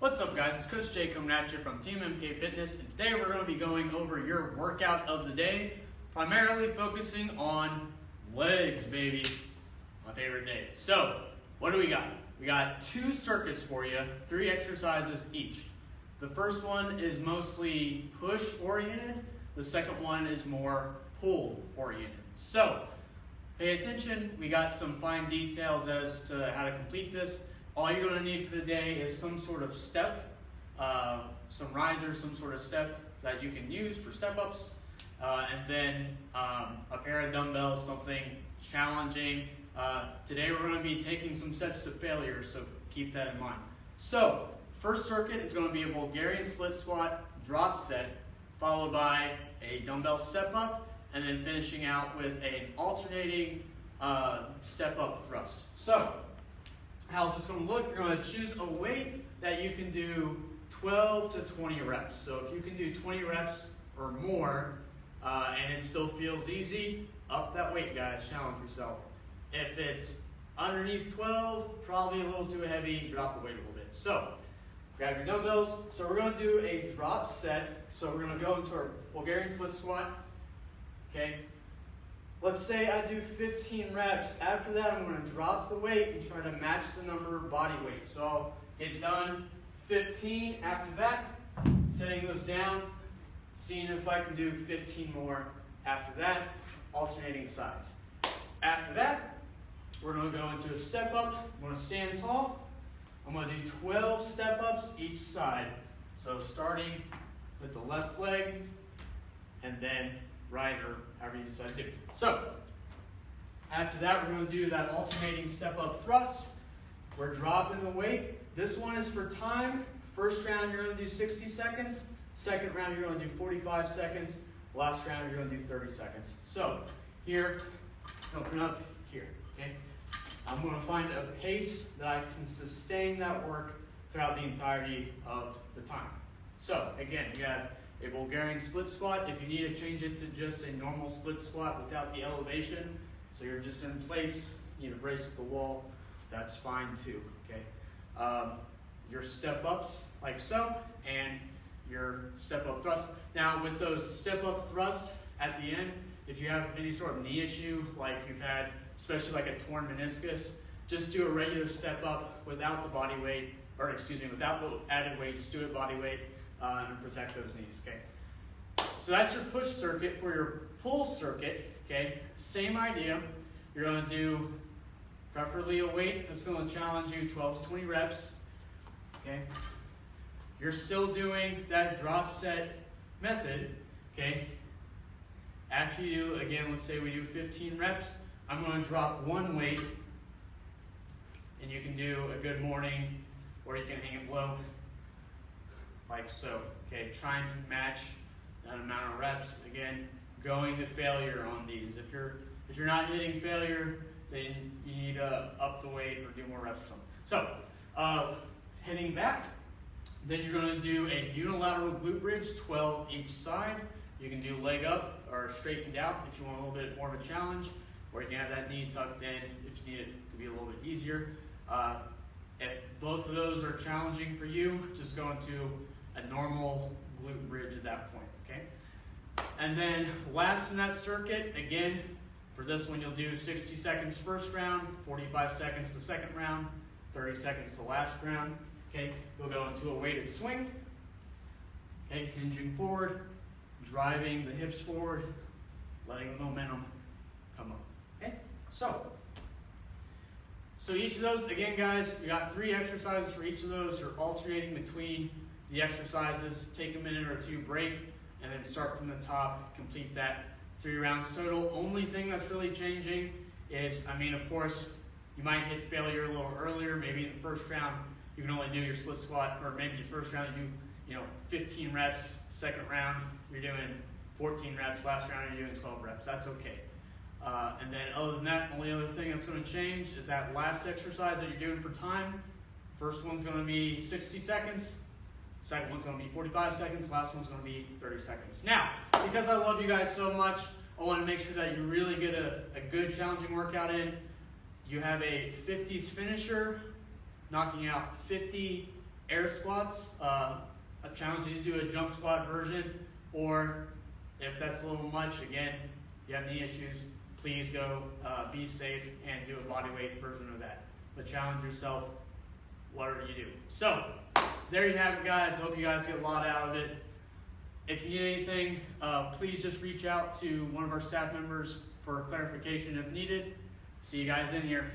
What's up guys, it's Coach Jay coming at you from TMMKFitness, and today we're going to be going over your workout of the day, primarily focusing on legs, baby, my favorite day. So, what do we got? We got 2 circuits for you, 3 exercises each. The first one is mostly push oriented, the second one is more pull oriented. So, pay attention, we got some fine details as to how to complete this. All you're going to need for the day is some sort of step, some riser, some sort of step that you can use for step-ups, and then a pair of dumbbells, something challenging. Today we're going to be taking some sets to failure, so keep that in mind. So, first circuit is going to be a Bulgarian split squat drop set, followed by a dumbbell step-up, and then finishing out with an alternating step-up thrust. So, how's this going to look? You're going to choose a weight that you can do 12 to 20 reps. So if you can do 20 reps or more and it still feels easy, up that weight, guys. Challenge yourself. If it's underneath 12, probably a little too heavy, drop the weight a little bit. So grab your dumbbells. So we're going to do a drop set. So we're going to go into our Bulgarian split squat. Okay. Let's say I do 15 reps. After that, I'm going to drop the weight and try to match the number of body weight. So I'll get done 15. After that, setting those down, seeing if I can do 15 more. After that, alternating sides. After that, we're going to go into a step up. I'm going to stand tall. I'm going to do 12 step ups each side. So starting with the left leg and then right, or however you decide to do. So, after that, we're going to do that alternating step-up thrust. We're dropping the weight. This one is for time. First round, you're going to do 60 seconds. Second round, you're going to do 45 seconds. Last round, you're going to do 30 seconds. So, here, open up, here, okay? I'm going to find a pace that I can sustain that work throughout the entirety of the time. So, again, you have a Bulgarian split squat. If you need to change it to just a normal split squat without the elevation, so you're just in place, you need to brace with the wall, that's fine too, okay? Your step ups, like so, and your step up thrust. Now with those step up thrusts at the end, if you have any sort of knee issue, like you've had, especially like a torn meniscus, just do a regular step up without the body weight, or excuse me, without the added weight, just do it body weight. And protect those knees, okay? So that's your push circuit. For your pull circuit, okay, same idea. You're going to do preferably a weight that's going to challenge you 12 to 20 reps, okay? You're still doing that drop set method, okay? After you do, again, let's say we do 15 reps, I'm going to drop one weight, and you can do a good morning, or you can hang it low, like so, okay? Trying to match that amount of reps. Again, going to failure on these. If you're not hitting failure, then you need to up the weight or do more reps or something. So, heading back, then you're going to do a unilateral glute bridge, 12 each side. You can do leg up or straightened out if you want a little bit more of a challenge, or you can have that knee tucked in if you need it to be a little bit easier. If both of those are challenging for you, just go into a normal glute bridge at that point, okay? And then last in that circuit, again, for this one you'll do 60 seconds first round, 45 seconds the second round, 30 seconds the last round, okay? We'll go into a weighted swing, okay? Hinging forward, driving the hips forward, letting the momentum come up, okay? So each of those, again guys, you got 3 exercises for each of those. You're alternating between the exercises, take a minute or 2 break, and then start from the top, complete that 3 rounds total. Only thing that's really changing is, I mean, of course, you might hit failure a little earlier. Maybe in the first round, you can only do your split squat, or maybe the first round you do, 15 reps. Second round, you're doing 14 reps. Last round, you're doing 12 reps. That's okay. And then other than that, only other thing that's going to change is that last exercise that you're doing for time. First one's going to be 60 seconds. Second one's going to be 45 seconds. Last one's going to be 30 seconds. Now, because I love you guys so much, I want to make sure that you really get a good challenging workout in. You have a 50s finisher, knocking out 50 air squats. I challenge you to do a jump squat version, or if that's a little much, again, if you have any issues, please go be safe and do a bodyweight version of that. But challenge yourself, whatever you do. So, there you have it, guys. Hope you guys get a lot out of it. If you need anything, please just reach out to one of our staff members for clarification if needed. See you guys in here.